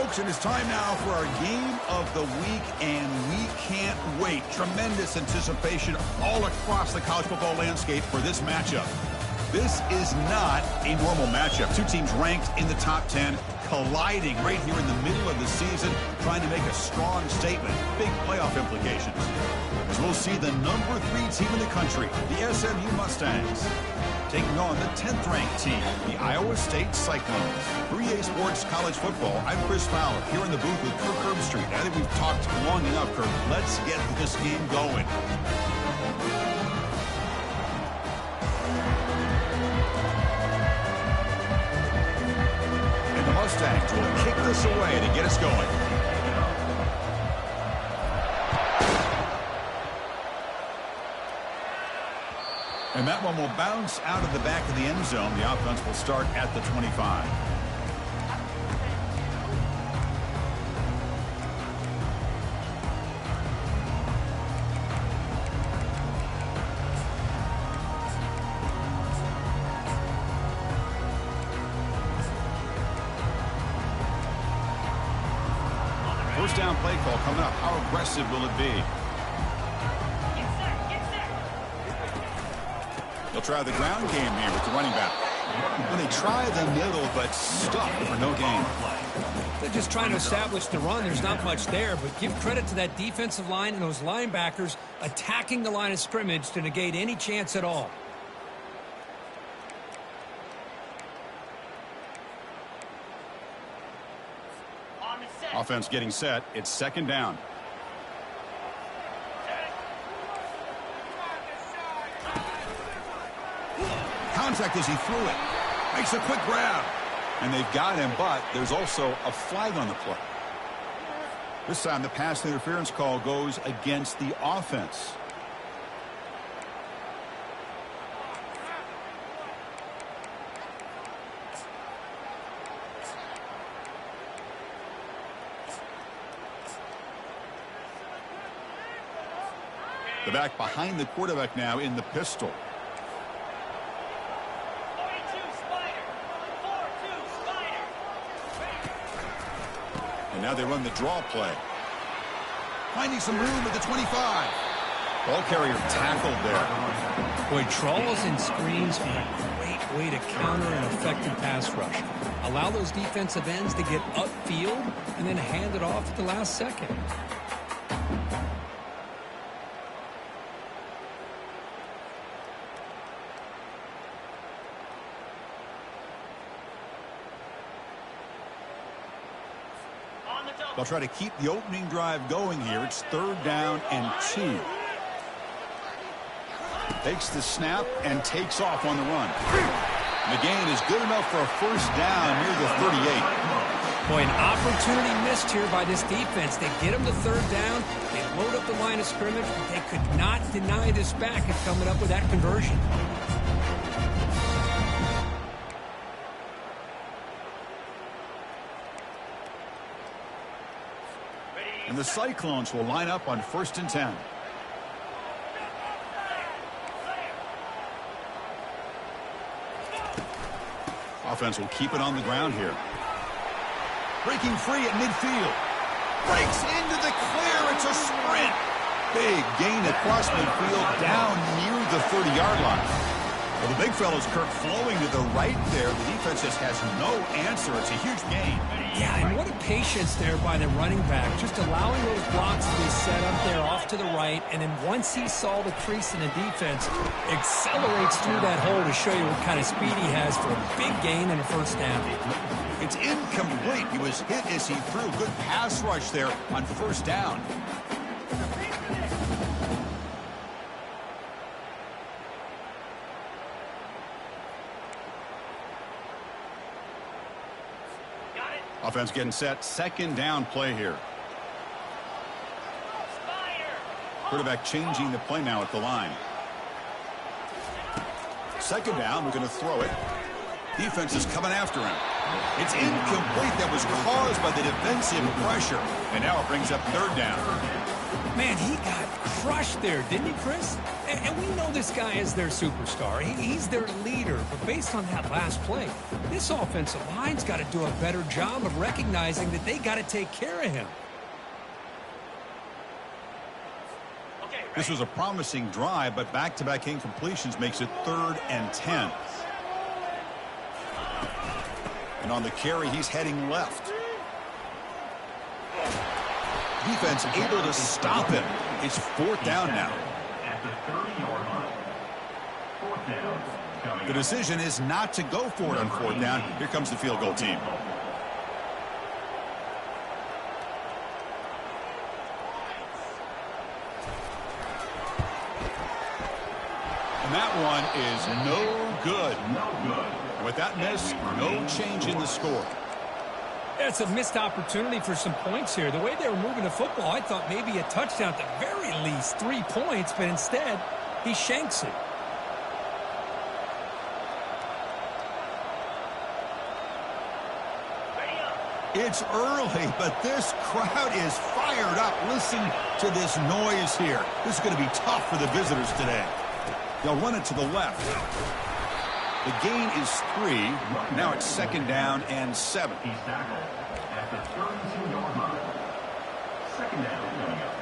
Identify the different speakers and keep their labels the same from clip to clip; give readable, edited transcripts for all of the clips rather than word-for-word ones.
Speaker 1: folks, it is time now for our game of the week, and we can't wait. Tremendous anticipation all across the college football landscape for this matchup. This is not a normal matchup. Two teams ranked in the top 10, colliding right here in the middle of the season, trying to make a strong statement. Big playoff implications. As we'll see the number 3 team in the country, the SMU Mustangs, taking on the 10th-ranked team, the Iowa State Cyclones. 3A Sports College Football, I'm Chris Fowler, here in the booth with Kirk Herbstreit. I think we've talked long enough, Kirk. Let's get this game going. And the Mustangs will kick this away to get us going. And that one will bounce out of the back of the end zone. The offense will start at the 25. First down play call coming up. How aggressive will it be? They'll try the ground game here with the running back. Well, they try the middle, but stuck for no gain.
Speaker 2: They're just trying to establish the run. There's not much there, but give credit to that defensive line and those linebackers attacking the line of scrimmage to negate any chance at all.
Speaker 1: Offense getting set. It's second down. Contact as he threw it. Makes a quick grab. And they've got him, but there's also a flag on the play. This time the pass interference call goes against the offense. The back behind the quarterback now in the pistol. And now they run the draw play. Finding some room at the 25. Ball carrier tackled there.
Speaker 2: Boy, draws and screens are a great way to counter an effective pass rush. Allow those defensive ends to get upfield and then hand it off at the last second.
Speaker 1: They'll try to keep the opening drive going here. It's third down and 2. Takes the snap and takes off on the run. The gain is good enough for a first down near the 38.
Speaker 2: Boy, an opportunity missed here by this defense. They get them to third down. They load up the line of scrimmage, but they could not deny this back and coming up with that conversion.
Speaker 1: And the Cyclones will line up on 1st and 10. Offense will keep it on the ground here. Breaking free at midfield. Breaks into the clear. It's a sprint. Big gain across midfield down near the 30-yard line. Well, the big fellow's Kirk flowing to the right there. The defense just has no answer. It's a huge gain.
Speaker 2: Yeah, and what a patience there by the running back. Just allowing those blocks to be set up there off to the right. And then once he saw the crease in the defense, accelerates through that hole to show you what kind of speed he has for a big gain and a first down.
Speaker 1: It's incomplete. He was hit as he threw. Good pass rush there on first down. Offense getting set. Second down play here. Quarterback changing the play now at the line. Second down. We're going to throw it. Defense is coming after him. It's incomplete. That was caused by the defensive pressure. And now it brings up third down.
Speaker 2: Man, he got crushed there, didn't he, Chris? And we know this guy is their superstar. He's their leader. But based on that last play, this offensive line's got to do a better job of recognizing that they got to take care of him.
Speaker 1: This was a promising drive, but back-to-back incompletions makes it 3rd and 10. And on the carry, he's heading left. Defense able to stop him. It's 4th down now. The decision is not to go for it on 4th down. Here comes the field goal team. And that one is no good. With that miss, no change in the score.
Speaker 2: It's a missed opportunity for some points here. The way they were moving the football, I thought maybe a touchdown at the very least, 3 points, but instead, he shanks it.
Speaker 1: It's early, but this crowd is fired up. Listen to this noise here. This is going to be tough for the visitors today. They'll run it to the left. The gain is 3. Now it's 2nd down and 7.
Speaker 3: He's tackled at the 32-yard line. 2nd down coming up.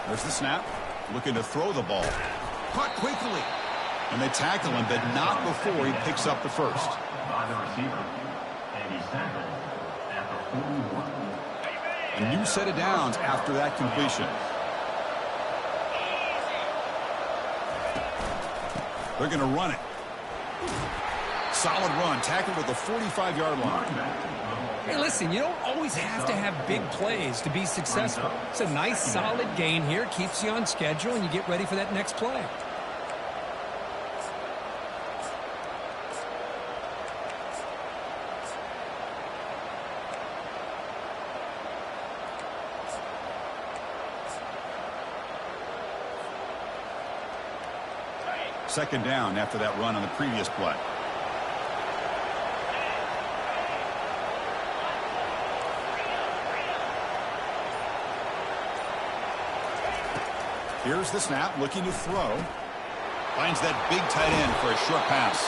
Speaker 1: There's the snap. Looking to throw the ball. Caught quickly. And they tackle him, but not before he picks up the first.
Speaker 3: By the receiver. And he's tackled at the 41.
Speaker 1: A new set of downs after that completion. They're going to run it. Solid run. Tackled at the 45-yard line.
Speaker 2: Hey, listen, you don't always have to have big plays to be successful. It's a nice, solid gain here. Keeps you on schedule, and you get ready for that next play.
Speaker 1: Second down after that run on the previous play. Here's the snap, looking to throw. Finds that big tight end for a short pass.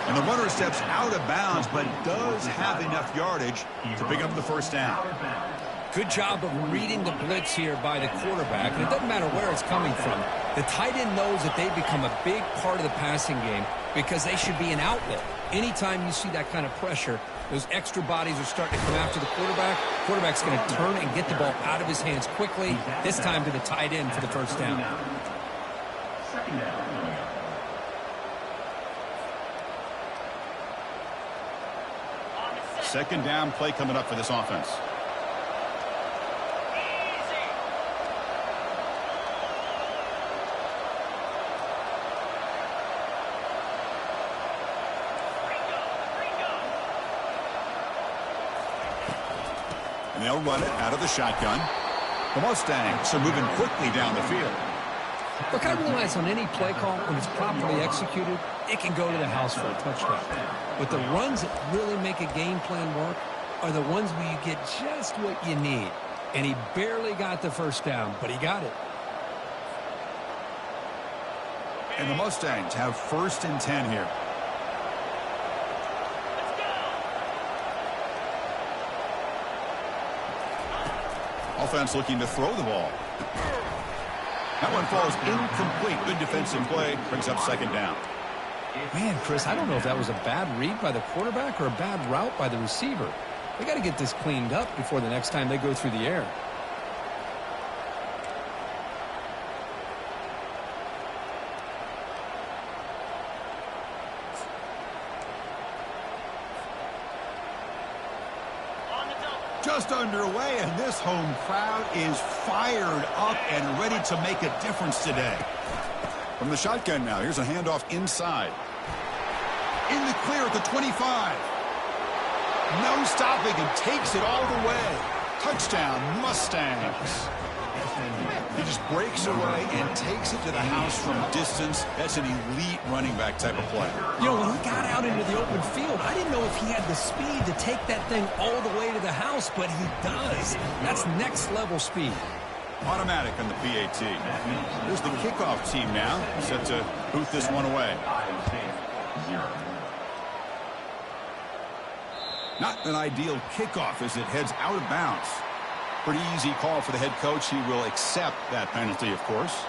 Speaker 1: And the runner steps out of bounds, but does have enough yardage to pick up the first down.
Speaker 2: Good job of reading the blitz here by the quarterback, and it doesn't matter where it's coming from. The tight end knows that they become a big part of the passing game because they should be an outlet. Anytime you see that kind of pressure, those extra bodies are starting to come after the quarterback. Quarterback's going to turn and get the ball out of his hands quickly, this time to the tight end for the first down.
Speaker 3: Second down coming up.
Speaker 1: Second down play coming up for this offense. And they'll run it out of the shotgun. The Mustangs are moving quickly down the field.
Speaker 2: Look, I realize on any play call, when it's properly executed, it can go to the house for a touchdown. But the runs that really make a game plan work are the ones where you get just what you need. And he barely got the first down, but he got it.
Speaker 1: And the Mustangs have 1st and 10 here. Offense looking to throw the ball. That one falls incomplete. Good defensive play. Brings up second down.
Speaker 2: Man, Chris, I don't know if that was a bad read by the quarterback or a bad route by the receiver. They got to get this cleaned up before the next time they go through the air.
Speaker 1: Just underway, and this home crowd is fired up and ready to make a difference today. From the shotgun now, here's a handoff inside. In the clear at the 25. No stopping and takes it all the way. Touchdown, Mustangs. He just breaks away and takes it to the house from distance. That's an elite running back type of play.
Speaker 2: You know, when he got out into the open field, I didn't know if he had the speed to take that thing all the way to the house, but he does. That's next-level speed.
Speaker 1: Automatic on the PAT. Here's the kickoff team now, set to boot this one away.
Speaker 3: Iowa State, 0.
Speaker 1: Not an ideal kickoff as it heads out of bounds. Pretty easy call for the head coach. He will accept that penalty, of course.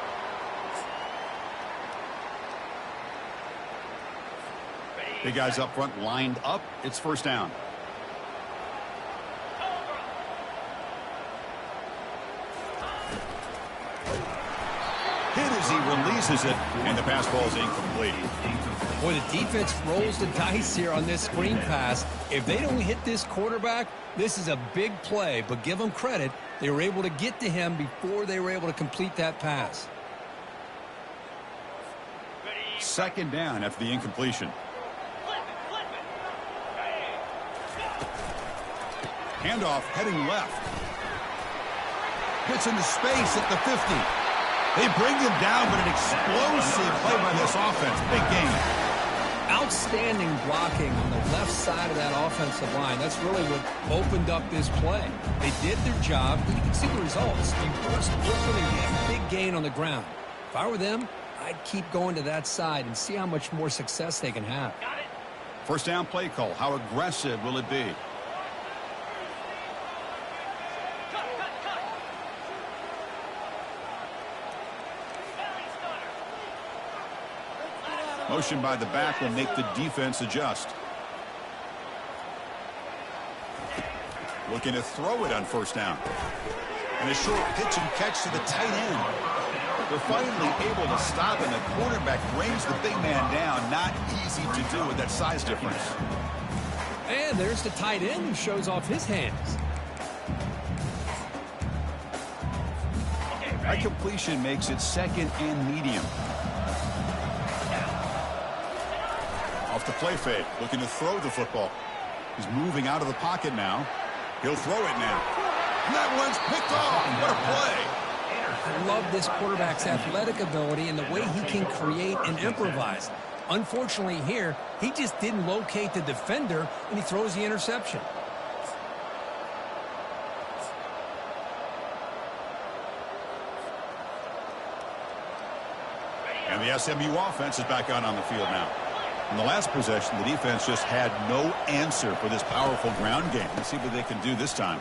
Speaker 1: Big guys up front lined up. It's first down. Hit as he releases it, and the pass ball is incomplete.
Speaker 2: Boy, the defense rolls the dice here on this screen pass. If they don't hit this quarterback, this is a big play, but give them credit. They were able to get to him before they were able to complete that pass.
Speaker 1: Second down after the incompletion. Handoff heading left. Gets into space at the 50. They bring him down, but an explosive play by this offense. Big game.
Speaker 2: Outstanding blocking on the left side of that offensive line. That's really what opened up this play. They did their job. You can see the results. They burst open and get a big gain on the ground. If I were them, I'd keep going to that side and see how much more success they can have.
Speaker 1: First down play call. How aggressive will it be? Motion by the back will make the defense adjust. Looking to throw it on first down. And a short pitch and catch to the tight end. They're finally able to stop, and the quarterback brings the big man down. Not easy to do with that size difference.
Speaker 2: And there's the tight end who shows off his hands.
Speaker 1: That completion makes it second and medium. Off the play fake, looking to throw the football. He's moving out of the pocket now. He'll throw it now. And that one's picked off. What a play.
Speaker 2: I love this quarterback's athletic ability and the way he can create and improvise. Unfortunately here, he just didn't locate the defender, and he throws the interception.
Speaker 1: And the SMU offense is back out on the field now. In the last possession, the defense just had no answer for this powerful ground game. Let's see what they can do this time.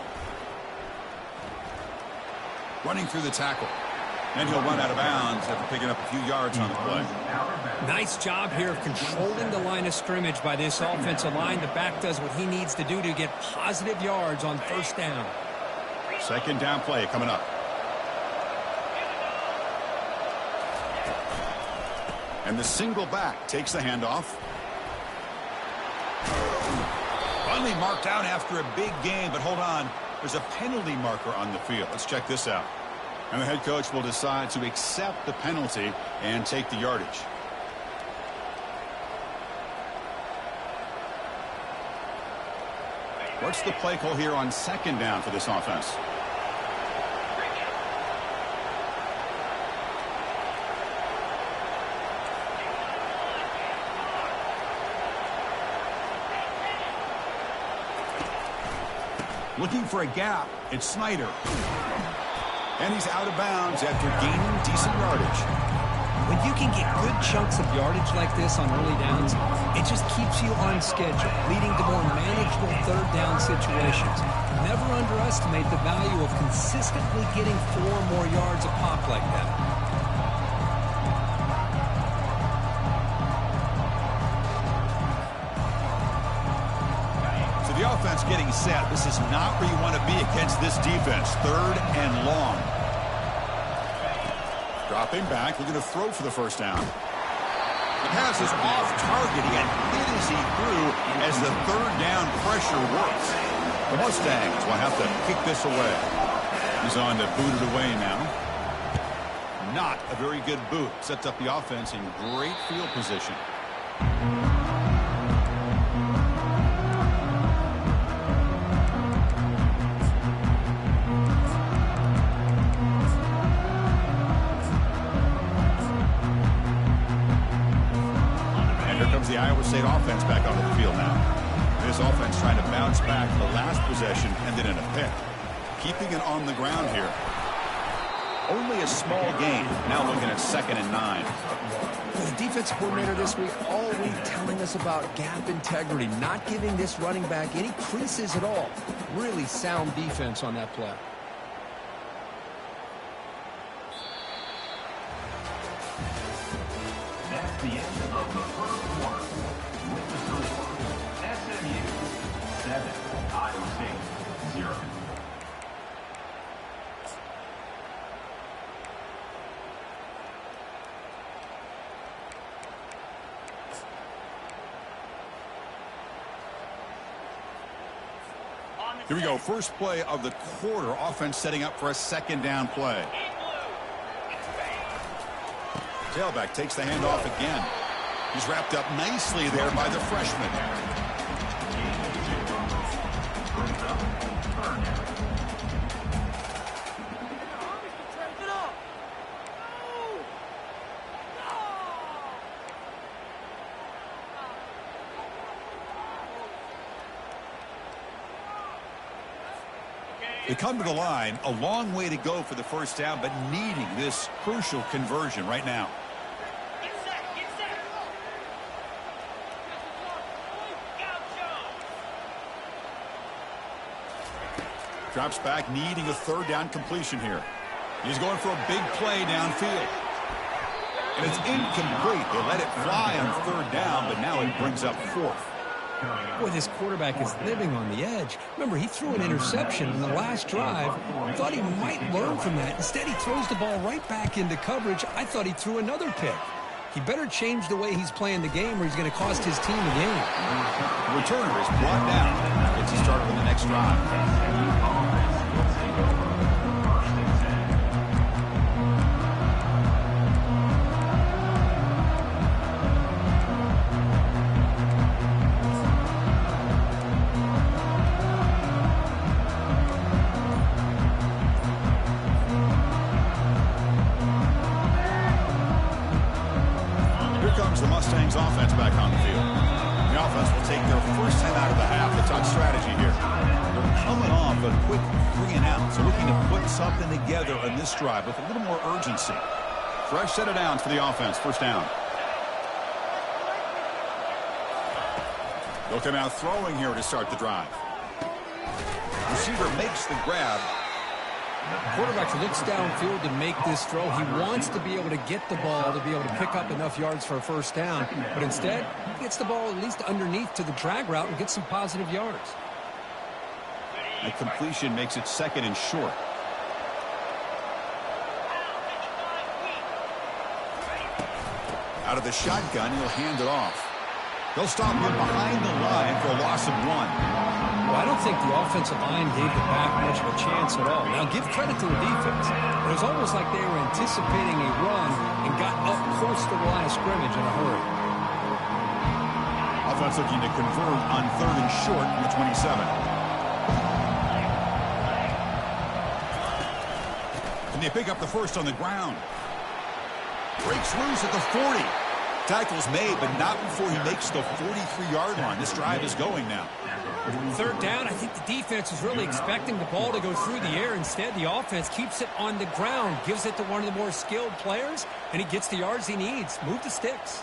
Speaker 1: Running through the tackle. And he'll run out of bounds after picking up a few yards on the play.
Speaker 2: Nice job here of controlling the line of scrimmage by this offensive line. The back does what he needs to do to get positive yards on first down.
Speaker 1: Second down play coming up. And the single back takes the handoff. Finally marked out after a big game, but hold on. There's a penalty marker on the field. Let's check this out. And the head coach will decide to accept the penalty and take the yardage. What's the play call here on second down for this offense? Looking for a gap. It's Snyder. And he's out of bounds after gaining decent yardage.
Speaker 2: When you can get good chunks of yardage like this on early downs, it just keeps you on schedule, leading to more manageable third down situations. Never underestimate the value of consistently getting 4 or more yards a pop like that.
Speaker 1: The offense getting set. This is not where you want to be against this defense. Third and long. Dropping back, looking to throw for the first down. The pass is off target. He got hit as he threw as the third down pressure works. The Mustangs will have to kick this away. He's on to boot it away now. Not a very good boot. Sets up the offense in great field position. bounce back. The last possession ended in a pick. Keeping it on the ground here. Only a small gain. Now looking at 2nd and 9.
Speaker 2: The defense coordinator this week all week telling us about gap integrity, not giving this running back any creases at all. Really sound defense on that play.
Speaker 3: That's the end of the first quarter. With the score, SMU 7, Iowa State 0.
Speaker 1: Here we go. First play of the quarter. Offense setting up for a 2nd down play. Tailback takes the handoff again. He's wrapped up nicely there by the freshman. They come to the line, a long way to go for the first down, but needing this crucial conversion right now. Drops back, needing a 3rd down completion here. He's going for a big play downfield. And it's incomplete. They let it fly on 3rd down, but now it brings up 4th.
Speaker 2: Boy, this quarterback is living on the edge. Remember, he threw an interception in the last drive. Thought he might learn from that. Instead, he throws the ball right back into coverage. I thought he threw another pick. He better change the way he's playing the game or he's going to cost his team a game.
Speaker 1: The returner is brought down. Gets he started on the next drive. Mustangs offense back on the field. The offense will take their first time out of the half. The top strategy here. They're coming off a quick 3 and out, so looking to put something together on this drive with a little more urgency. Fresh set of downs for the offense. First down. They'll come out throwing here to start the drive. Receiver makes the grab.
Speaker 2: Quarterback looks downfield to make this throw. He wants to be able to get the ball to be able to pick up enough yards for a first down. But instead, he gets the ball at least underneath to the drag route and gets some positive yards.
Speaker 1: That completion makes it 2nd and short. Out of the shotgun, he'll hand it off. They'll stop him behind the line for a loss of 1.
Speaker 2: Well, I don't think the offensive line gave the back much of a chance at all. Now, give credit to the defense. It was almost like they were anticipating a run and got up close to the line of scrimmage in a hurry.
Speaker 1: Offense looking to convert on 3rd and short from the 27. And they pick up the first on the ground. Breaks loose at the 40. Tackle's made, but not before he makes the 43-yard line. This drive is going now.
Speaker 2: 3rd down, I think the defense was really expecting the ball to go through the air. Instead, the offense keeps it on the ground, gives it to one of the more skilled players, and he gets the yards he needs. Move the sticks.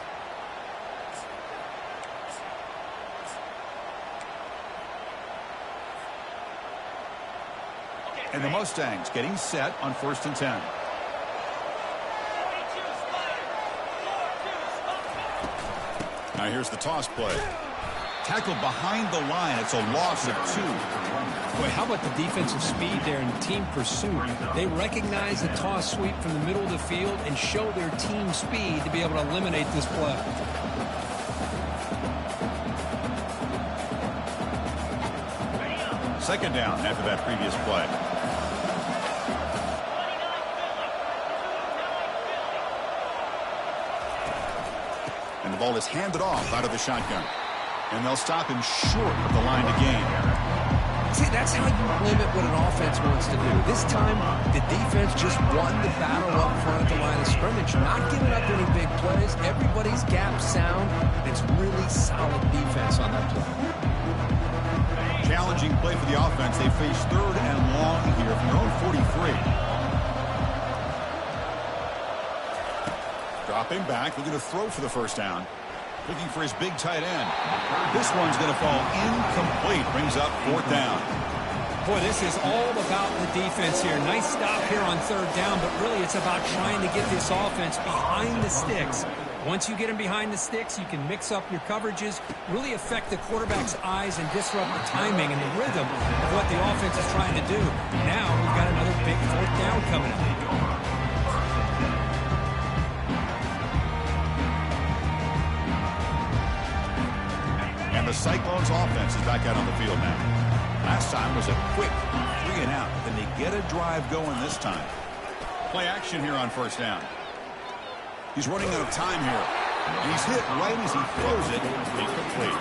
Speaker 1: And the Mustangs getting set on 1st and 10. Now here's the toss play. Tackled behind the line. It's a loss of 2.
Speaker 2: Boy, how about the defensive speed there in team pursuit? They recognize the toss sweep from the middle of the field and show their team speed to be able to eliminate this play.
Speaker 1: Second down after that previous play. And the ball is handed off out of the shotgun. And they'll stop him short of the line to gain.
Speaker 2: See, that's how you limit what an offense wants to do. This time, the defense just won the battle up front at the line of scrimmage, not giving up any big plays. Everybody's gap sound. It's really solid defense on that play.
Speaker 1: Challenge play for the offense. They face 3rd and long here from their own 43. Dropping back, looking to throw for the first down. Looking for his big tight end. This one's going to fall incomplete. Brings up 4th down.
Speaker 2: Boy, this is all about the defense here. Nice stop here on 3rd down, but really it's about trying to get this offense behind the sticks. Once you get them behind the sticks, you can mix up your coverages, really affect the quarterback's eyes and disrupt the timing and the rhythm of what the offense is trying to do. Now we've got another big 4th down coming up.
Speaker 1: And the Cyclones offense is back out on the field now. Last time was a quick 3 and out. Can they get a drive going this time? Play action here on 1st down. He's running out of time here. And he's hit right as he throws it. Incomplete.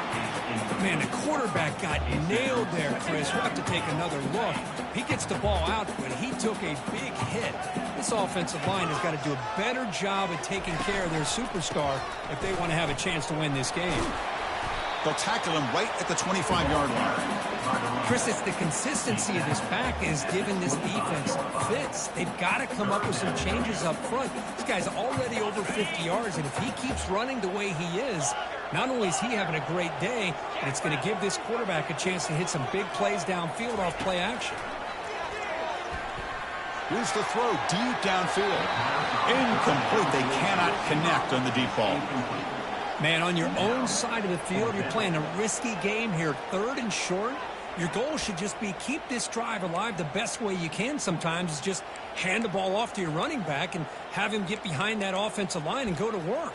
Speaker 2: Man, the quarterback got nailed there, Chris. We'll have to take another look. He gets the ball out, but he took a big hit. This offensive line has got to do a better job at taking care of their superstar if they want to have a chance to win this game.
Speaker 1: They'll tackle him right at the 25-yard line.
Speaker 2: Chris, it's the consistency of this back is giving this defense fits. They've got to come up with some changes up front. This guy's already over 50 yards, and if he keeps running the way he is, not only is he having a great day, but it's going to give this quarterback a chance to hit some big plays downfield off play action.
Speaker 1: Here's the throw deep downfield. Incomplete. They cannot connect on the deep ball.
Speaker 2: Man, on your own side of the field, you're playing a risky game here. 3rd and short. Your goal should just be keep this drive alive the best way you can sometimes is just hand the ball off to your running back and have him get behind that offensive line and go to work.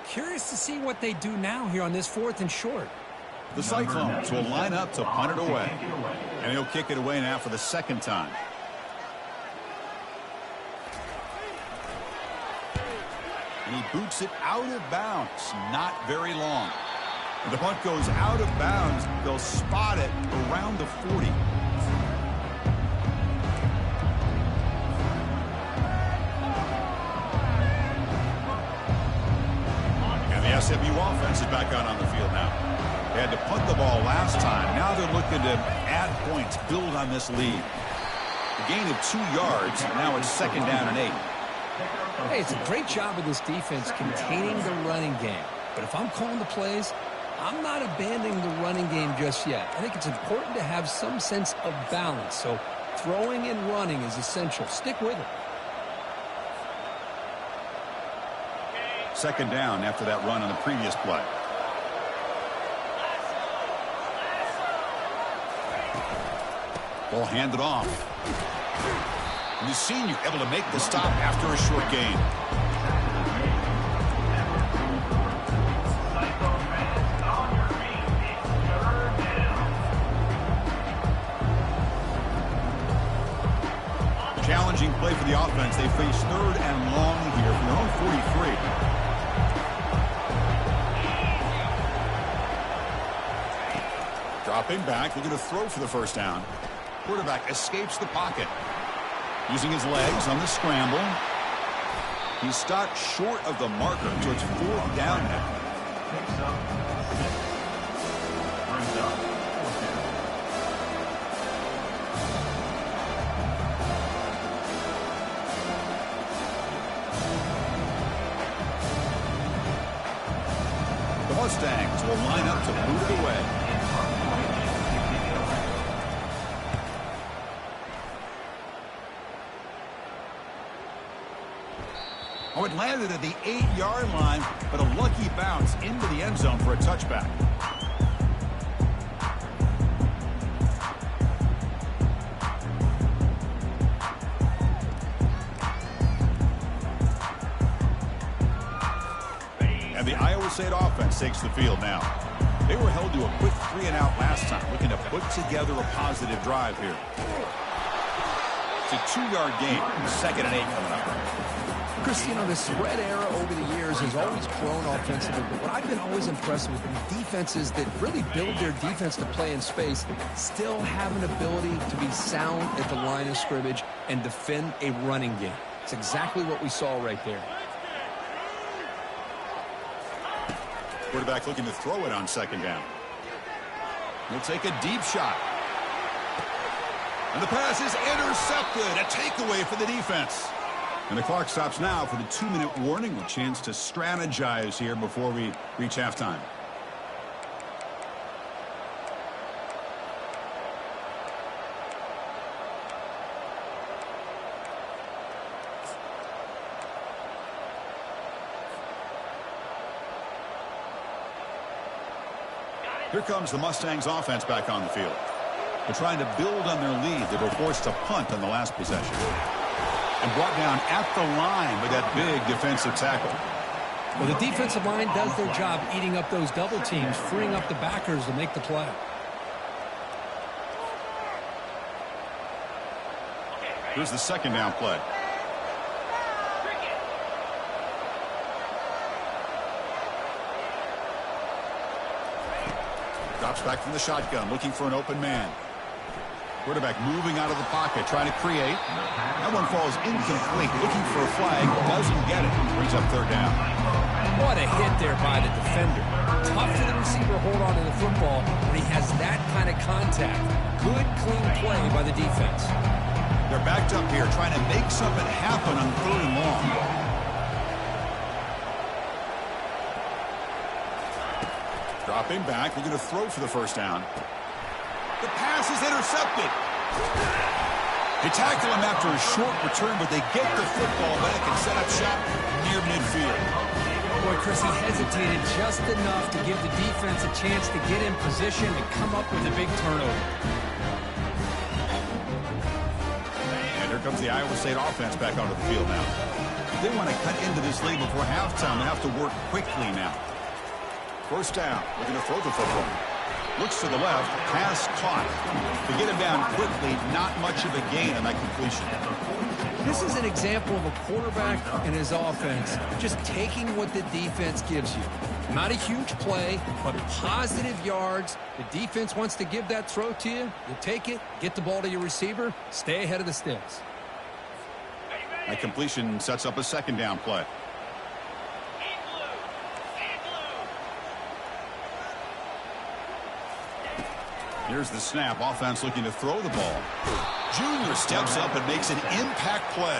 Speaker 2: Curious to see what they do now here on this 4th and short.
Speaker 1: The Cyclones will line up to punt it away. And he'll kick it away now for the 2nd time. And he boots it out of bounds. Not very long. The punt goes out of bounds. They'll spot it around the 40. And the SMU offense is back out on the field now. They had to punt the ball last time. Now they're looking to add points, build on this lead. A gain of 2 yards. Now it's 2nd down and 8.
Speaker 2: Hey, it's a great job of this defense containing the running game. But if I'm calling the plays, I'm not abandoning the running game just yet. I think it's important to have some sense of balance. So throwing and running is essential. Stick with it.
Speaker 1: 2nd down after that run on the previous play. Ball handed off. And the senior able to make the stop after a short gain. Challenging play for the offense. They face 3rd and long here from their own 43. Dropping back, looking to throw for the first down. Quarterback escapes the pocket. Using his legs on the scramble. He's stopped short of the marker, so it's 4th down now.
Speaker 3: Picks up 6. Brings up 4th down.
Speaker 1: The Mustangs will line up to move it away. Oh, it landed at the 8-yard line, but a lucky bounce into the end zone for a touchback. And the Iowa State offense takes the field now. They were held to a quick 3 and out last time, looking to put together a positive drive here. It's a 2-yard gain, 2nd and 8 coming up.
Speaker 2: Chris, you know, the spread era over the years has always grown offensively, but what I've been always impressed with is defenses that really build their defense to play in space still have an ability to be sound at the line of scrimmage and defend a running game. It's exactly what we saw right there.
Speaker 1: Quarterback looking to throw it on 2nd down. He'll take a deep shot. And the pass is intercepted. A takeaway for the defense. And the clock stops now for the 2-minute warning. A chance to strategize here before we reach halftime. Here comes the Mustangs offense back on the field. They're trying to build on their lead. They were forced to punt on the last possession. And brought down at the line with that big defensive tackle.
Speaker 2: Well, the defensive line does their job eating up those double teams, freeing up the backers to make the play.
Speaker 1: Here's the second down play. Drops back from the shotgun, looking for an open man. Quarterback moving out of the pocket, trying to create. That one falls incomplete, looking for a flag, doesn't get it. Brings up third down.
Speaker 2: What a hit there by the defender. Tough for the receiver to hold on to the football when he has that kind of contact. Good, clean play by the defense.
Speaker 1: They're backed up here, trying to make something happen on third and long. Dropping back, looking to throw for the first down. The pass is intercepted. They tackle him after a short return, but they get the football back and set up shop near midfield.
Speaker 2: Boy, Chris, he hesitated just enough to give the defense a chance to get in position and come up with a big turnover.
Speaker 1: And here comes the Iowa State offense back onto the field now. If they want to cut into this lead before halftime, they have to work quickly now. First down, looking to throw the football. Looks to the left, pass caught. To get him down quickly, not much of a gain on that completion.
Speaker 2: This is an example of a quarterback and his offense just taking what the defense gives you. Not a huge play, but positive yards. The defense wants to give that throw to you. You take it, get the ball to your receiver, stay ahead of the sticks.
Speaker 1: That completion sets up a second down play. Here's the snap. Offense looking to throw the ball. Junior steps up and makes an impact play.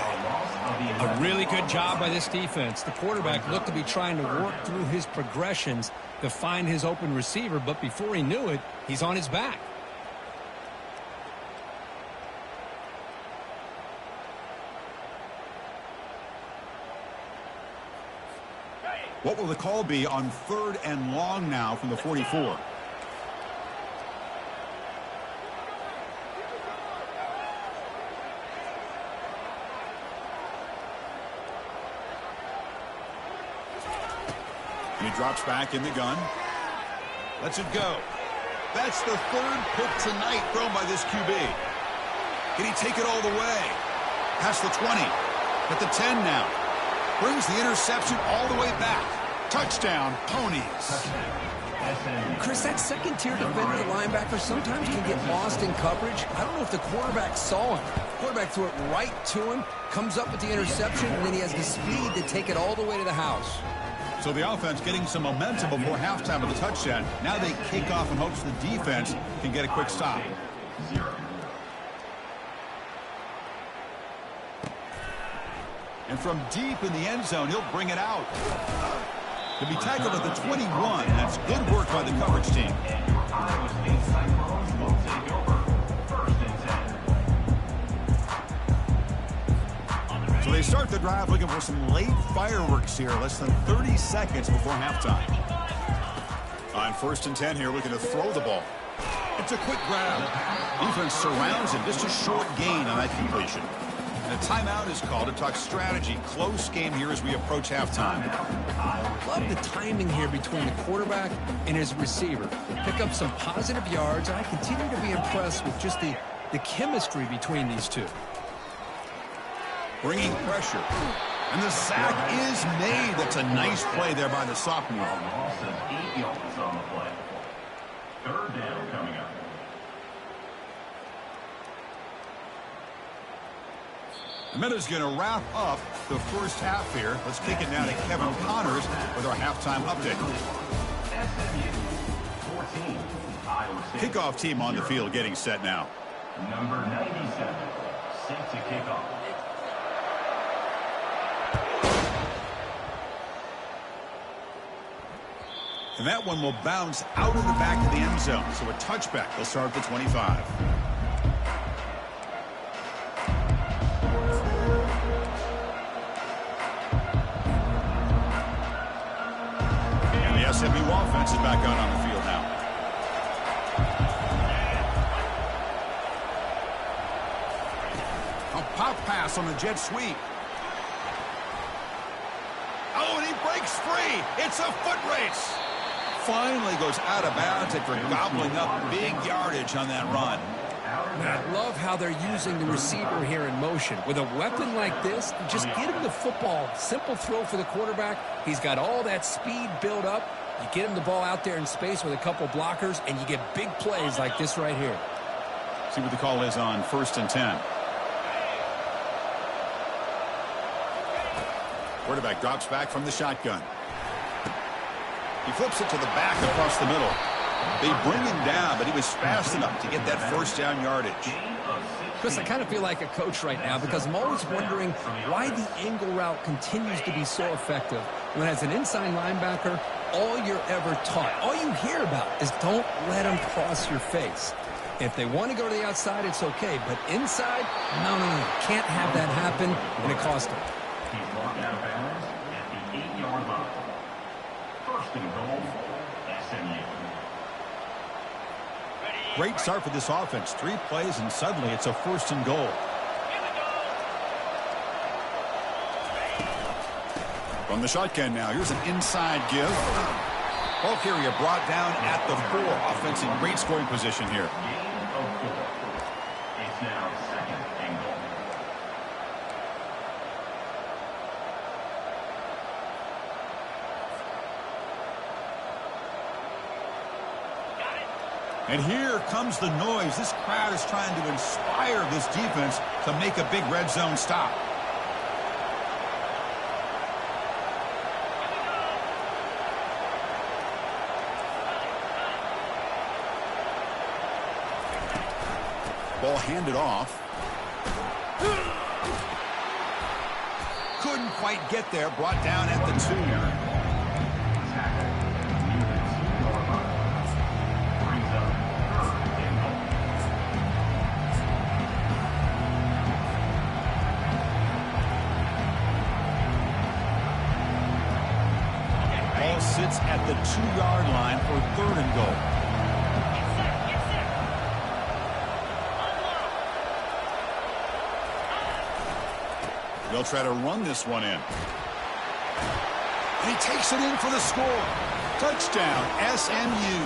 Speaker 2: A really good job by this defense. The quarterback looked to be trying to work through his progressions to find his open receiver, but before he knew it, he's on his back.
Speaker 1: What will the call be on third and long now from the 44? He drops back in the gun. Lets it go. That's the third pick tonight thrown by this QB. Can he take it all the way? Past the 20. At the 10 now. Brings the interception all the way back. Touchdown, Ponies.
Speaker 2: Chris, that second-tier defender, linebacker, sometimes can get lost in coverage. I don't know if the quarterback saw him. The quarterback threw it right to him, comes up with the interception, and then he has the speed to take it all the way to the house.
Speaker 1: So the offense getting some momentum before halftime with a touchdown. Now they kick off in hopes the defense can get a quick stop. And from deep in the end zone, he'll bring it out. To be tackled at the 21. That's good work by the coverage team. So they start the drive looking for some late fireworks here. Less than 30 seconds before halftime. On first and 10 here, looking to throw the ball. It's a quick grab. Defense surrounds him. Just a short gain on that completion. And a timeout is called to talk strategy. Close game here as we approach halftime.
Speaker 2: Love the timing here between the quarterback and his receiver. Pick up some positive yards, and I continue to be impressed with just the chemistry between these two.
Speaker 1: Bringing pressure. And the sack is made. That's a nice play there by the sophomore.
Speaker 3: Loss of 8 yards on the play. Third down coming up.
Speaker 1: The minute's going to wrap up the first half here. Let's kick it down to Kevin Connors with our halftime update.
Speaker 3: SMU 14, Iowa State.
Speaker 1: Kickoff team on the field getting set now.
Speaker 3: Number 97, set to kick off.
Speaker 1: And that one will bounce out of the back of the end zone. So a touchback. They'll start at the 25. And the SMU offense is back out on the field now. A pop pass on the jet sweep. Oh, and he breaks free. It's a foot race. Finally goes out of bounds after gobbling up big yardage on that run.
Speaker 2: I love how they're using the receiver here in motion. With a weapon like this, just get him the football. Simple throw for the quarterback. He's got all that speed built up. You get him the ball out there in space with a couple blockers, and you get big plays like this right here.
Speaker 1: See what the call is on 1st and 10. Quarterback drops back from the shotgun. He flips it to the back across the middle. They bring him down, but he was fast enough to get that first down yardage.
Speaker 2: Chris, I kind of feel like a coach right now because I'm always wondering why the angle route continues to be so effective. When as an inside linebacker, all you're ever taught, all you hear about is don't let them cross your face. If they want to go to the outside, it's okay. But inside, no. Can't have that happen, and it cost them.
Speaker 3: He's walked out of bounds at the 8-yard line. First and goal, SMU.
Speaker 1: Great start for this offense. 3 plays, and suddenly it's a 1st and goal. From the shotgun now, here's an inside give. Ball carrier brought down at the 4. Offense in great scoring position here.
Speaker 3: Gain of 4. It's now 2nd and goal.
Speaker 1: And here comes the noise. This crowd is trying to inspire this defense to make a big red zone stop. Ball handed off. Couldn't quite get there. Brought down at the 2. Sits at the 2-yard line for 3rd and goal. They'll try to run this one in. And he takes it in for the score. Touchdown, SMU.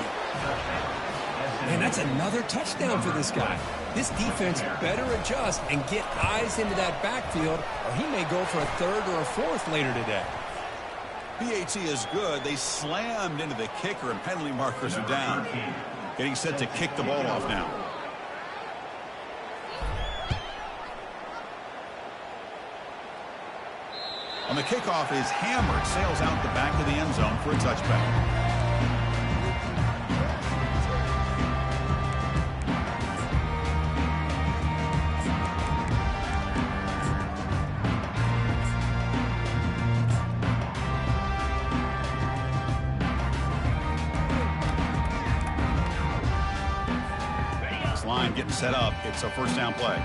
Speaker 2: Man, that's another touchdown for this guy. This defense better adjust and get eyes into that backfield, or he may go for a 3rd or a 4th later today.
Speaker 1: PAT is good. They slammed into the kicker, and penalty markers are down. Getting set to kick the ball off now. On the kickoff is hammered. Sails out the back of the end zone for a touchback. Line getting set up. It's a 1st down play.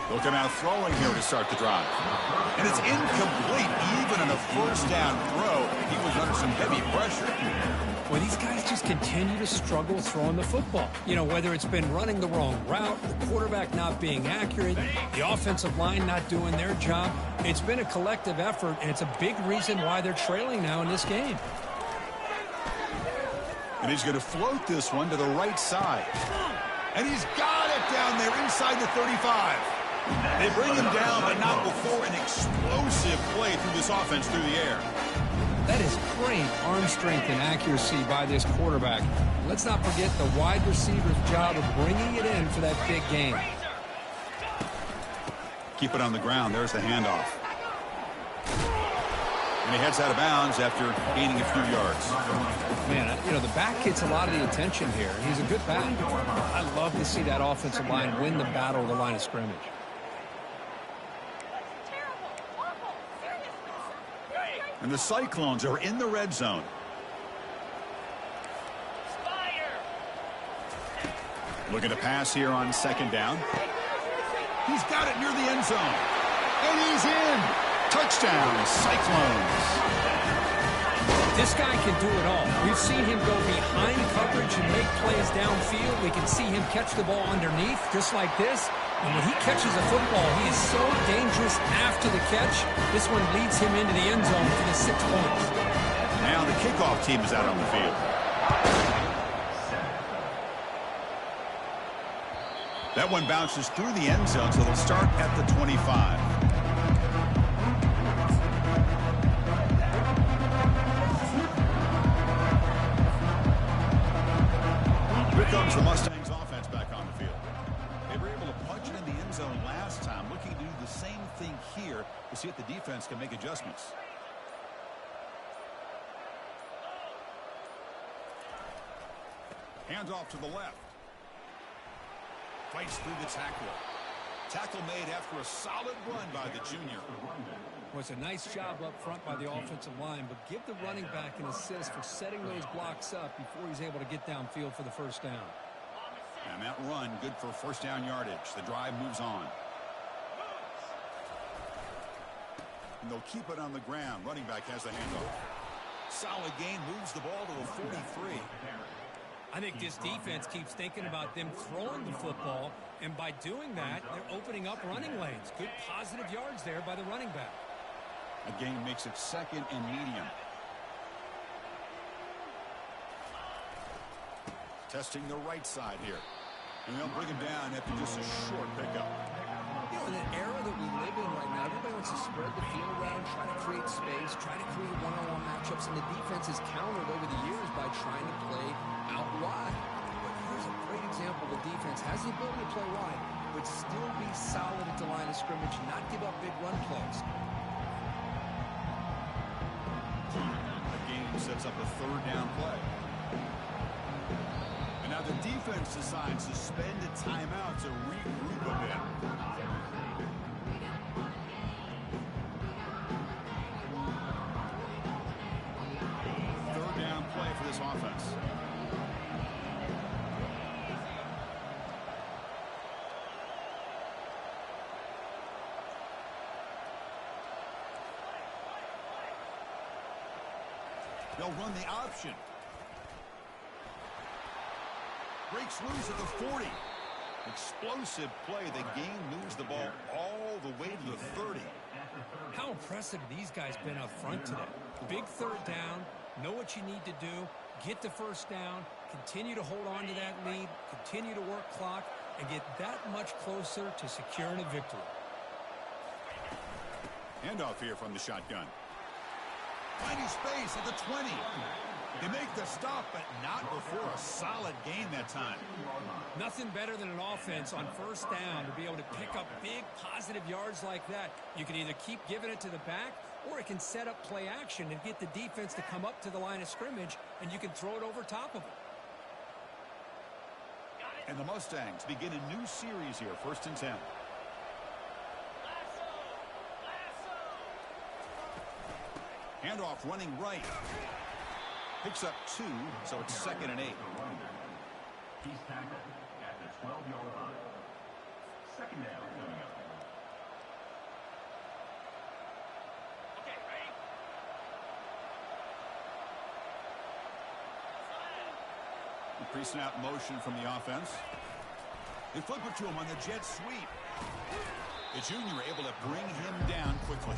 Speaker 1: They'll come out throwing here to start the drive. And it's incomplete. Even on a 1st down throw, he was under some heavy pressure.
Speaker 2: Well, these guys just continue to struggle throwing the football. You know, whether it's been running the wrong route, the quarterback not being accurate, the offensive line not doing their job. It's been a collective effort, and it's a big reason why they're trailing now in this game.
Speaker 1: And he's going to float this one to the right side. And he's got it down there inside the 35. They bring him down, but not before an explosive play through this offense through the air.
Speaker 2: That is great arm strength and accuracy by this quarterback. Let's not forget the wide receiver's job of bringing it in for that big game.
Speaker 1: Keep it on the ground. There's the handoff. And he heads out of bounds after gaining a few yards.
Speaker 2: Man, you know, the back gets a lot of the attention here. He's a good back. I love to see that offensive line win the battle of the line of scrimmage.
Speaker 1: And the Cyclones are in the red zone. Looking to pass here on second down. He's got it near the end zone. And he's in. Touchdown, Cyclones.
Speaker 2: This guy can do it all. We've seen him go behind coverage and make plays downfield. We can see him catch the ball underneath, just like this. And when he catches a football, he is so dangerous after the catch. This one leads him into the end zone for the 6 points.
Speaker 1: Now the kickoff team is out on the field. That one bounces through the end zone, so they'll start at the 25. Here comes the Mustangs offense back on the field. They were able to punch it in the end zone last time, looking to do the same thing here to see if the defense can make adjustments. Hands off to the left. Fights through the tackle. Tackle made after a solid run by the junior.
Speaker 2: Was a nice job up front by the offensive line, but give the running back an assist for setting those blocks up before he's able to get downfield for the first down.
Speaker 1: And that run, good for first down yardage. The drive moves on. And they'll keep it on the ground. Running back has the handoff. Solid gain, moves the ball to the 43.
Speaker 2: I think this defense keeps thinking about them throwing the football, and by doing that, they're opening up running lanes. Good positive yards there by the running back.
Speaker 1: A gain makes it second and medium. Testing the right side here. And they'll bring him down after just a short pickup.
Speaker 2: You know, in an era that we live in right now, everybody wants to spread the field around, try to create space, try to create one-on-one matchups, and the defense has countered over the years by trying to play out wide. But here's a great example. The defense has the ability to play wide, but still be solid at the line of scrimmage, not give up big run plays.
Speaker 1: The game sets up a third down play. And now the defense decides to spend a timeout to regroup a bit. Third down play for this offense. They'll run the option. Breaks loose at the 40. Explosive play. The game moves the ball all the way to the 30.
Speaker 2: How impressive these guys been up front today. Big third down. Know what you need to do. Get the first down. Continue to hold on to that lead. Continue to work clock. And get that much closer to securing a victory.
Speaker 1: Handoff here from the shotgun. Finding space at the 20. They make the stop, but not before a solid gain that time.
Speaker 2: Nothing better than an offense on first down to be able to pick up big positive yards like that. You can either keep giving it to the back, or it can set up play action and get the defense to come up to the line of scrimmage, and you can throw it over top of it.
Speaker 1: And the Mustangs begin a new series here, 1st and 10. Handoff running right. Picks up 2, so it's 2nd and 8.
Speaker 3: He's tackled at the 12-yard line. Second down coming up. Okay, ready?
Speaker 1: Pre-snap motion from the offense. They flip it to him on the jet sweep. The junior able to bring him down quickly.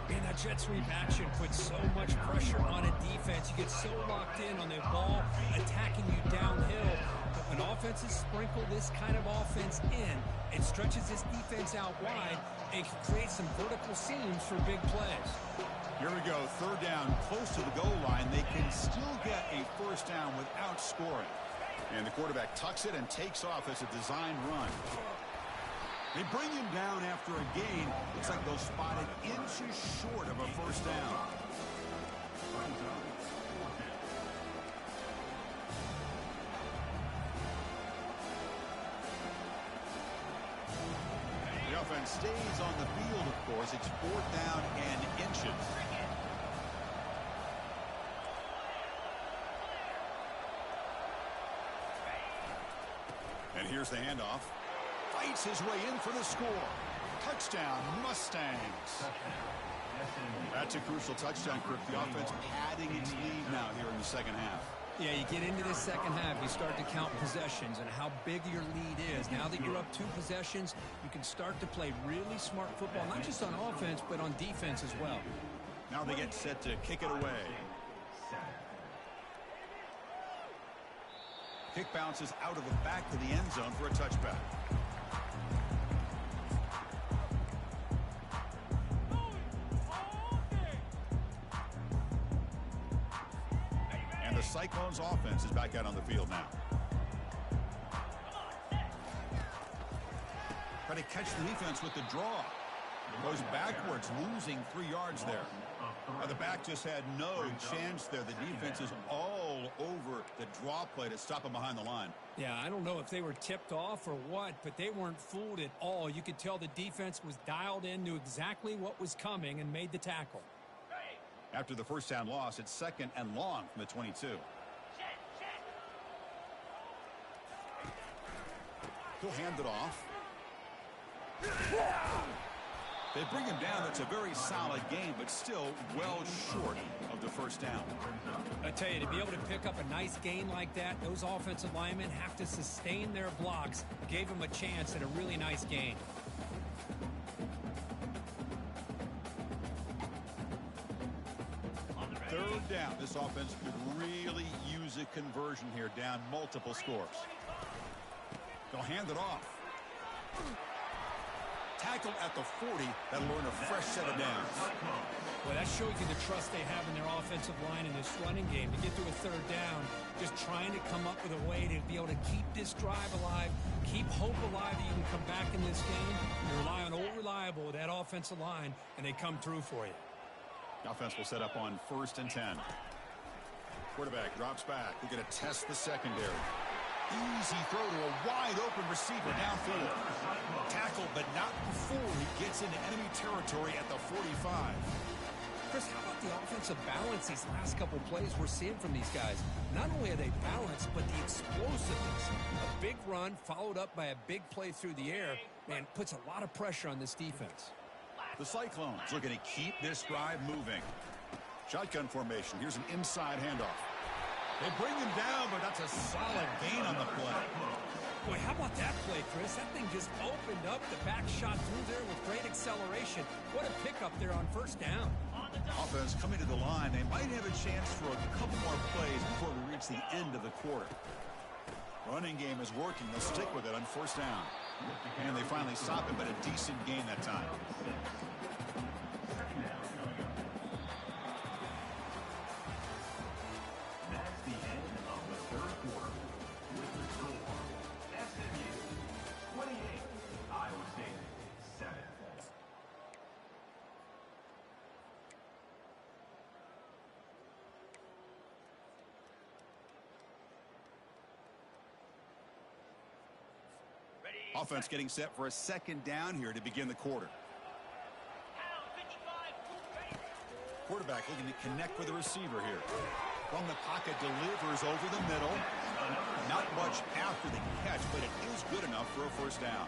Speaker 2: And that jet sweep action puts so much pressure on a defense. You get so locked in on the ball attacking you downhill. But when offenses sprinkle this kind of offense in, it stretches this defense out wide and can create some vertical seams for big plays.
Speaker 1: Here we go, third down, close to the goal line. They can still get a first down without scoring. And the quarterback tucks it and takes off as a design run. They bring him down after a gain. Looks like they'll spot it inches short of a first down. offense stays on the field, of course. It's 4th down and inches. And here's the handoff. Fights his way in for the score. Touchdown, Mustangs. That's a crucial touchdown, Kirk. The offense padding its lead now here in the second half.
Speaker 2: Yeah, you get into this second half, you start to count possessions and how big your lead is. Now that you're up 2 possessions, you can start to play really smart football, not just on offense, but on defense as well.
Speaker 1: Now they get set to kick it away. Kick bounces out of the back to the end zone for a touchback. And the Cyclones offense is back out on the field now. Try to catch the defense with the draw. Goes backwards, losing 3 yards there. Now the back just had no chance there. The defense is all over the draw play to stop him behind the line.
Speaker 2: Yeah, I don't know if they were tipped off or what, but they weren't fooled at all. You could tell the defense was dialed in, knew exactly what was coming, and made the tackle.
Speaker 1: After the first down loss, it's 2nd and long from the 22. He'll hand it off. They bring him down. That's a very solid game, but still well short of the first down.
Speaker 2: I tell you, to be able to pick up a nice gain like that, those offensive linemen have to sustain their blocks. Gave him a chance at a really nice gain.
Speaker 1: Third down. This offense could really use a conversion here, down multiple scores. They'll hand it off. Tackled at the 40. That'll earn a fresh set of downs.
Speaker 2: Well, that shows you the trust they have in their offensive line in this running game. To get to a third down, just trying to come up with a way to be able to keep this drive alive, keep hope alive that you can come back in this game. You rely on Old Reliable with that offensive line, and they come through for you.
Speaker 1: The offense will set up on 1st and 10. Quarterback drops back. They're going to test the secondary. Easy throw to a wide-open receiver downfield. Tackled, but not before he gets into enemy territory at the 45.
Speaker 2: Chris, how about the offensive balance these last couple plays we're seeing from these guys? Not only are they balanced, but the explosiveness. A big run followed up by a big play through the air, man, puts a lot of pressure on this defense.
Speaker 1: The Cyclones looking to keep this drive moving. Shotgun formation. Here's an inside handoff. They bring him down, but that's a solid gain on the play.
Speaker 2: Boy, how about that play, Chris? That thing just opened up. The back shot through there with great acceleration. What a pickup there on first down.
Speaker 1: Offense coming to the line. They might have a chance for a couple more plays before we reach the end of the quarter. Running game is working. They'll stick with it on first down. And they finally stop it, but a decent gain that time.
Speaker 3: That's the end of the third quarter. With the score, SMU 28, Iowa State 7.
Speaker 1: Offense getting set for a second down here to begin the quarter. Quarterback looking to connect with the receiver here. From the pocket, delivers over the middle. Not much after the catch, but it is good enough for a first down.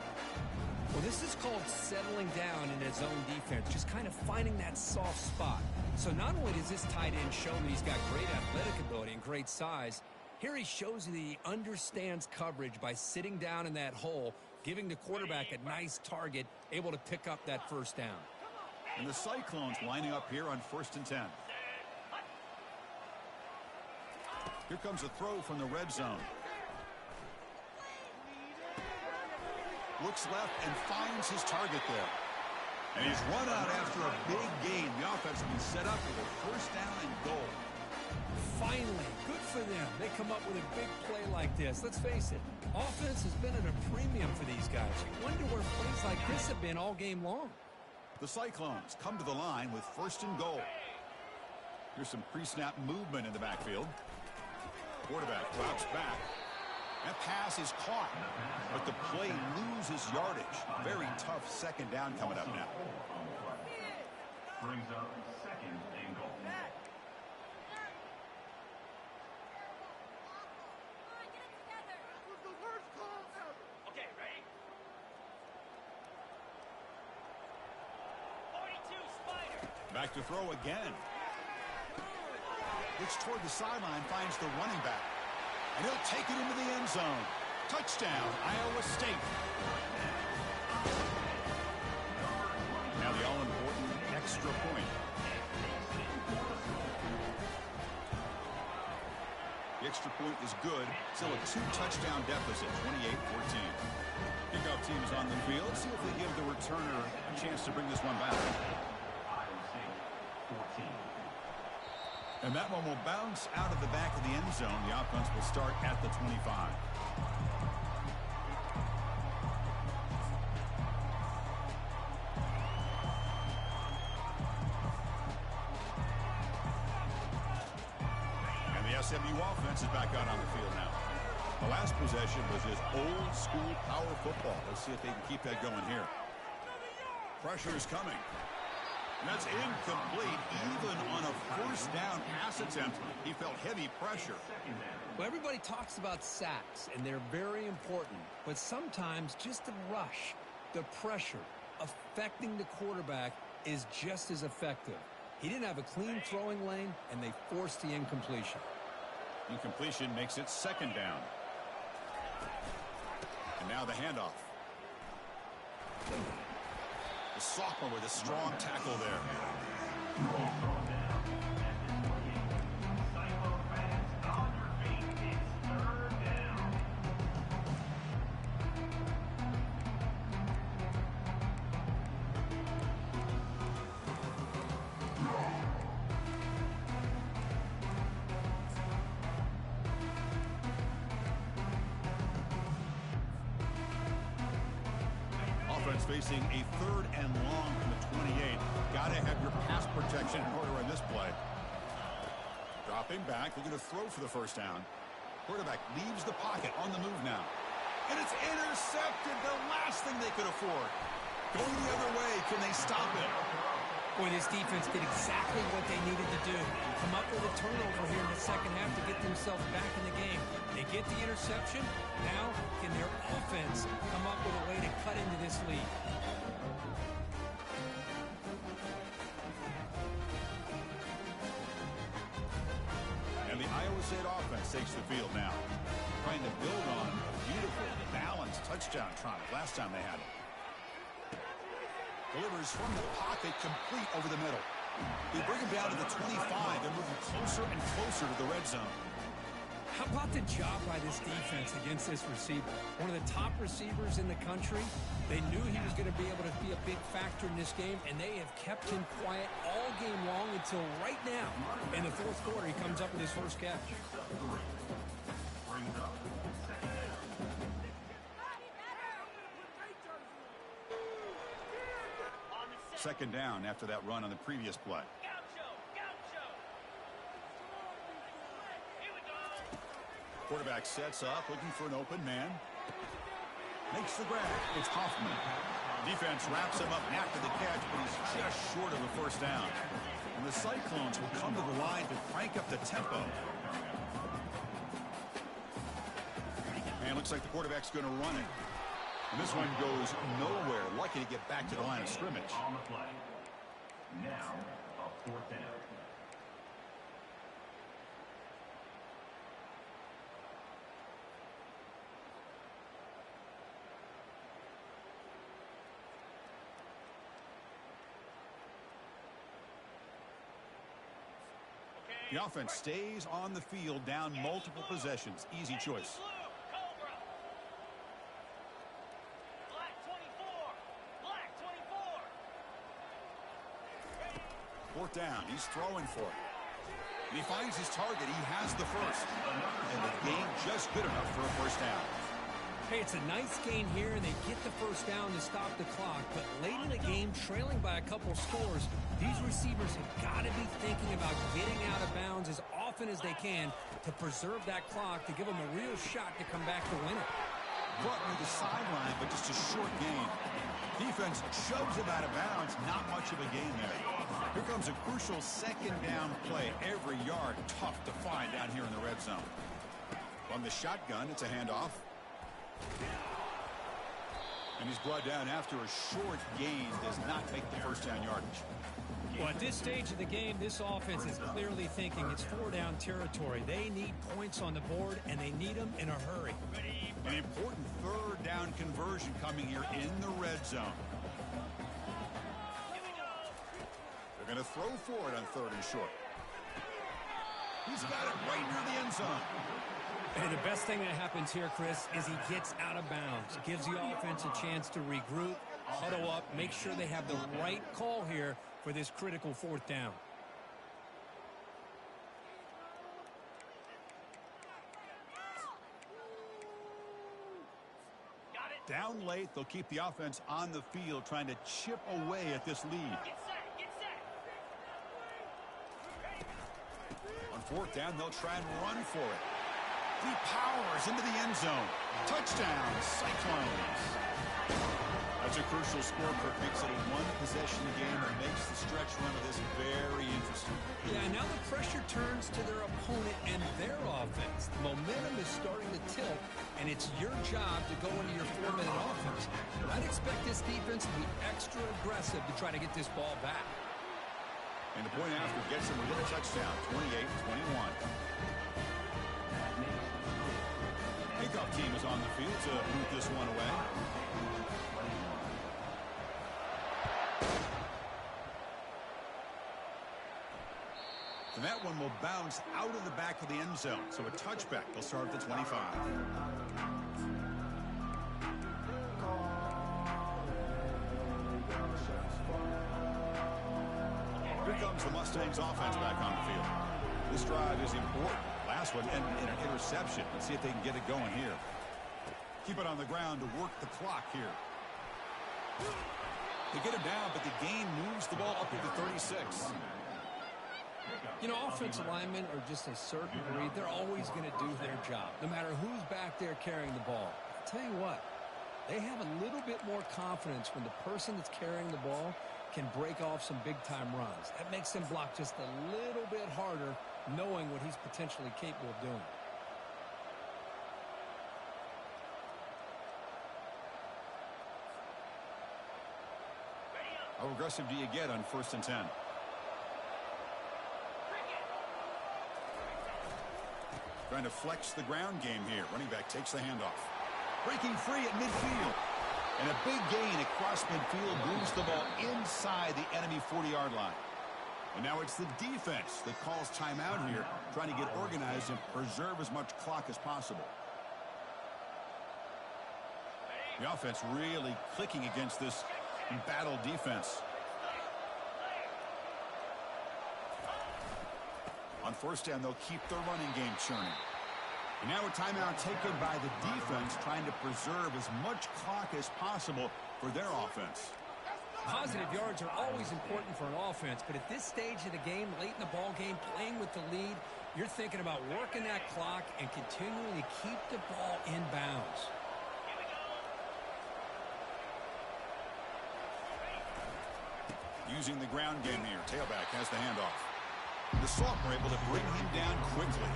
Speaker 2: Well, this is called settling down in his own defense, just kind of finding that soft spot. So not only does this tight end show that he's got great athletic ability and great size, here he shows that he understands coverage by sitting down in that hole, giving the quarterback a nice target, able to pick up that first down.
Speaker 1: And the Cyclones lining up here on 1st and 10. Here comes a throw from the red zone. Looks left and finds his target there. And he's run out after a big gain. The offense will be set up with a first down and goal.
Speaker 2: Finally, good for them. They come up with a big play like this. Let's face it, offense has been at a premium for these guys. You wonder where plays like this have been all game long.
Speaker 1: The Cyclones come to the line with 1st and goal. Here's some pre-snap movement in the backfield. Quarterback drops back. That pass is caught, but the play loses yardage. Very tough second down coming up now.
Speaker 3: Brings up second and goal.
Speaker 4: Okay, ready? 42 Spider.
Speaker 1: Back to throw again. Looks toward the sideline, finds the running back. And he'll take it into the end zone. Touchdown, Iowa State. Now the all-important extra point. The extra point is good. Still a 2-touchdown deficit, 28-14. Kickoff team is on the field. Let's see if they give the returner a chance to bring this one back.
Speaker 3: Iowa State, 14.
Speaker 1: And that one will bounce out of the back of the end zone. The offense will start at the 25. And the SMU offense is back out on the field now. The last possession was just old school power football. Let's see if they can keep that going here. Pressure is coming. And that's incomplete. Even on a first down pass attempt, he felt heavy pressure.
Speaker 2: Well, everybody talks about sacks, and they're very important. But sometimes just the rush, the pressure, affecting the quarterback is just as effective. He didn't have a clean throwing lane, and they forced the incompletion.
Speaker 1: Incompletion makes it second down. And now the handoff. The sophomore with a strong tackle there.
Speaker 3: Cyclone fans on your feet. It's third down.
Speaker 1: Offense facing a third and long from the 28. Got to have your pass protection in order in this play. Dropping back, looking to throw for the first down. Quarterback leaves the pocket, on the move now. And it's intercepted, the last thing they could afford. Going the other way, can they stop it?
Speaker 2: Boy, this defense did exactly what they needed to do. Come up with a turnover here in the second half to get themselves back in the game. They get the interception. Now, can their offense come up with a way to cut into this lead?
Speaker 1: And the Iowa State offense takes the field now. Trying to build on a beautiful, balanced touchdown try last time they had it. Delivers from the pocket, complete over the middle. They bring him down to the 25. They're moving closer and closer to the red zone.
Speaker 2: How about the job by this defense against this receiver? One of the top receivers in the country. They knew he was going to be able to be a big factor in this game, and they have kept him quiet all game long until right now. In the fourth quarter, he comes up with his first catch.
Speaker 3: Brings up second down.
Speaker 1: Second down after that run on the previous play. Quarterback sets up, looking for an open man. Makes the grab. It's Hoffman. Defense wraps him up after the catch, but he's just short of a first down. And the Cyclones will come to the line to crank up the tempo. And looks like the quarterback's going to run it. And this one goes nowhere. Lucky to get back to the line of scrimmage.
Speaker 3: On the play. Now, a fourth down.
Speaker 1: The offense stays on the field, down multiple possessions. Easy choice. Fourth down. He's throwing for it. And he finds his target. He has the first. And the game just good enough for a first down.
Speaker 2: Hey, it's a nice gain here, and they get the first down to stop the clock. But late in the game, trailing by a couple scores, these receivers have got to be thinking about getting out of bounds as often often as they can to preserve that clock to give them a real shot to come back to win it.
Speaker 1: Brought near the sideline, but just a short gain. Defense shoves him out of bounds. Not much of a gain there. Here comes a crucial second down play. Every yard tough to find down here in the red zone. From the shotgun, it's a handoff. And he's brought down after a short gain. Does not make the first down yardage.
Speaker 2: Well, at this stage of the game, this offense is clearly thinking it's four-down territory. They need points on the board, and they need them in a hurry.
Speaker 1: An important third down conversion coming here in the red zone. They're going to throw for it on third and short. He's got it right near the end zone.
Speaker 2: And the best thing that happens here, Chris, is he gets out of bounds. Gives the offense a chance to regroup, huddle up, make sure they have the right call here for this critical fourth down.
Speaker 4: Got it.
Speaker 1: Down late, they'll keep the offense on the field trying to chip away at this lead.
Speaker 4: Get set. Get set.
Speaker 1: On fourth down, they'll try and run for it. He powers into the end zone. Touchdown, Cyclones. That's a crucial score. Kirk makes it a one-possession game and makes the stretch run of this very interesting.
Speaker 2: Yeah, now the pressure turns to their opponent and their offense. The momentum is starting to tilt, and it's your job to go into your four-minute offense. I'd expect this defense to be extra aggressive to try to get this ball back.
Speaker 1: And the point after gets him within a touchdown, 28-21. Kickoff team is on the field to move this one away. And that one will bounce out of the back of the end zone. So a touchback. They'll start at the 25. Here comes the Mustangs offense back on the field. This drive is important. Last one and an interception. Let's see if they can get it going here. Keep it on the ground to work the clock here. They get him down, but the gain moves the ball up to the 36.
Speaker 2: You know, offensive linemen are just a certain breed. They're always going to do their job, no matter who's back there carrying the ball. I'll tell you what, they have a little bit more confidence when the person that's carrying the ball can break off some big-time runs. That makes them block just a little bit harder, knowing what he's potentially capable of doing.
Speaker 1: How aggressive do you get on 1st and 10? Trying to flex the ground game here. Running back takes the handoff. Breaking free at midfield. And a big gain across midfield moves the ball inside the enemy 40-yard line. And now it's the defense that calls timeout here, trying to get organized and preserve as much clock as possible. The offense really clicking against this embattled defense. On 1st down, they'll keep their running game churning. And now a timeout taken by the defense, trying to preserve as much clock as possible for their offense.
Speaker 2: Positive yards are always important for an offense, but at this stage of the game, late in the ball game, playing with the lead, you're thinking about working that clock and continuing to keep the ball in bounds.
Speaker 1: Using the ground game here. Tailback has the handoff. The sophomore able to bring him down quickly.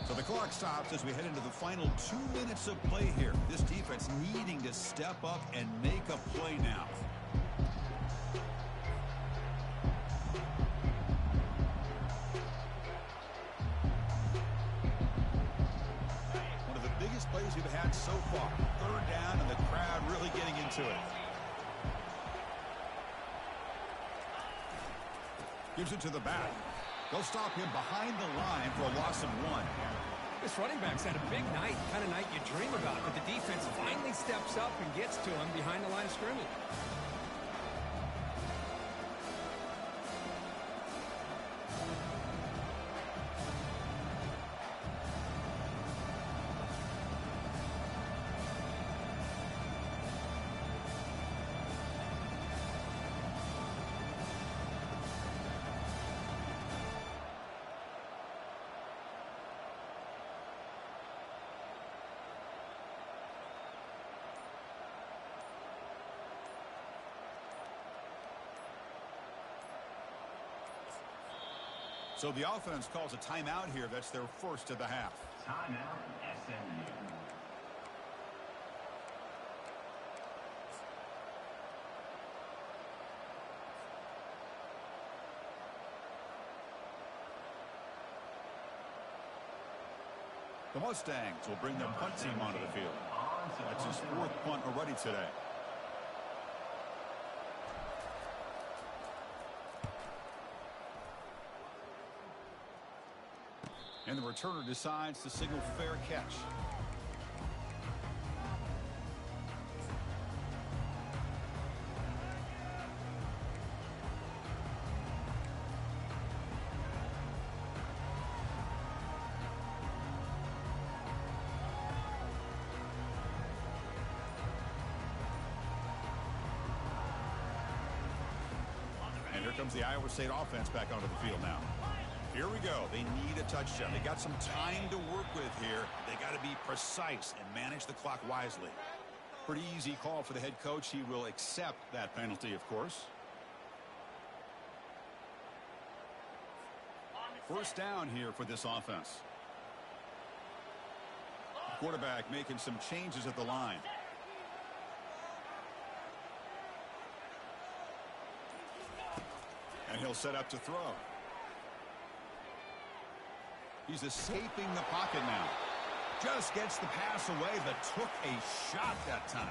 Speaker 1: So the clock stops as we head into the final 2 minutes of play here. This defense needing to step up and make a play now. Plays we've had so far. 3rd down and the crowd really getting into it. Gives it to the back. They'll stop him behind the line for a loss of 1.
Speaker 2: This running back's had a big night, kind of night you dream about, but the defense finally steps up and gets to him behind the line of scrimmage.
Speaker 1: So the offense calls a timeout here. That's their first of the half.
Speaker 3: Timeout, SMU.
Speaker 1: The Mustangs will bring their punt team onto the field. That's his fourth punt already today. And the returner decides to signal fair catch. And here comes the Iowa State offense back onto the field now. Here we go. They need a touchdown. They got some time to work with here. They got to be precise and manage the clock wisely. Pretty easy call for the head coach. He will accept that penalty, of course. First down here for this offense. Quarterback making some changes at the line. And he'll set up to throw. He's escaping the pocket now. Just gets the pass away, but took a shot that time.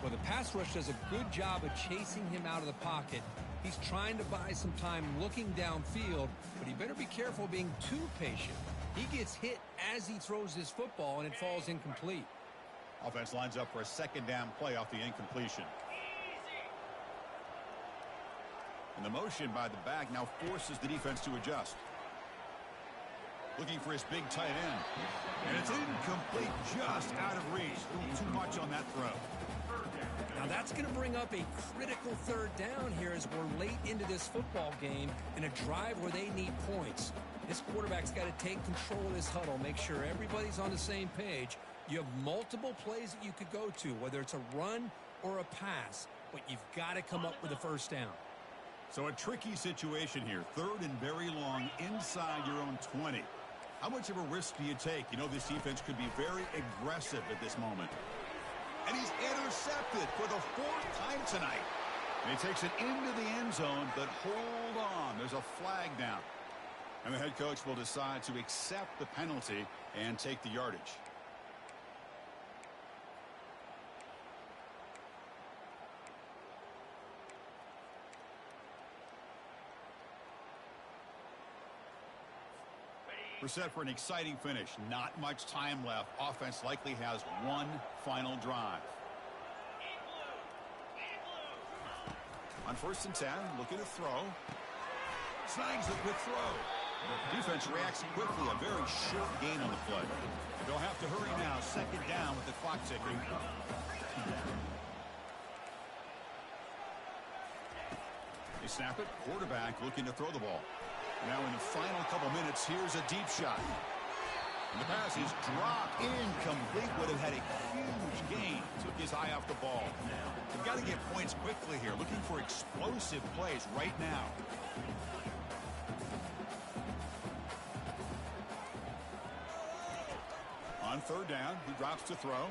Speaker 2: Well, the pass rush does a good job of chasing him out of the pocket. He's trying to buy some time looking downfield, but he better be careful being too patient. He gets hit as he throws his football, and it falls incomplete.
Speaker 1: Offense lines up for a second down play off the incompletion. And the motion by the back now forces the defense to adjust. Looking for his big tight end. And it's incomplete, just out of reach. A little too much on that throw.
Speaker 2: Now that's going to bring up a critical third down here as we're late into this football game in a drive where they need points. This quarterback's got to take control of this huddle, make sure everybody's on the same page. You have multiple plays that you could go to, whether it's a run or a pass, but you've got to come up with a first down.
Speaker 1: So a tricky situation here. Third and very long inside your own 20. How much of a risk do you take? You know this defense could be very aggressive at this moment. And he's intercepted for the fourth time tonight. And he takes it into the end zone, but hold on. There's a flag down. And the head coach will decide to accept the penalty and take the yardage. We're set for an exciting finish. Not much time left. Offense likely has one final drive. On 1st and 10, looking to throw. Snags the quick throw. Defense reacts quickly. A very short gain on the play. They'll have to hurry now. Second down with the clock ticking. They snap it. Quarterback looking to throw the ball. Now in the final couple minutes, here's a deep shot. And the pass is dropped. Incomplete. Would have had a huge gain. Took his eye off the ball. They've got to get points quickly here. Looking for explosive plays right now. On third down, he drops to throw.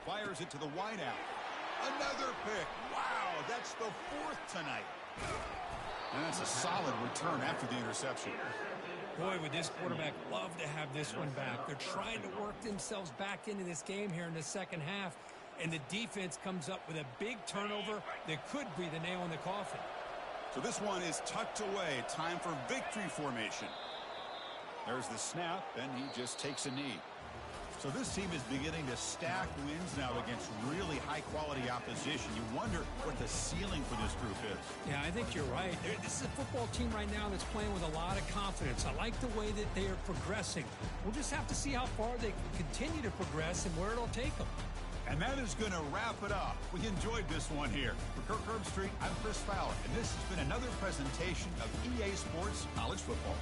Speaker 1: Fires it to the wideout. Another pick. Wow, that's the fourth tonight. And that's a solid return after the interception.
Speaker 2: Boy, would this quarterback love to have this one back. They're trying to work themselves back into this game here in the second half, and the defense comes up with a big turnover that could be the nail in the coffin.
Speaker 1: So this one is tucked away. Time for victory formation. There's the snap, and he just takes a knee. So this team is beginning to stack wins now against really high-quality opposition. You wonder what the ceiling for this group is.
Speaker 2: Yeah, I think you're right. This is a football team right now that's playing with a lot of confidence. I like the way that they are progressing. We'll just have to see how far they can continue to progress and where it'll take them.
Speaker 1: And that is going to wrap it up. We enjoyed this one here. For Kirk Herbstreit, I'm Chris Fowler, and this has been another presentation of EA Sports College Football.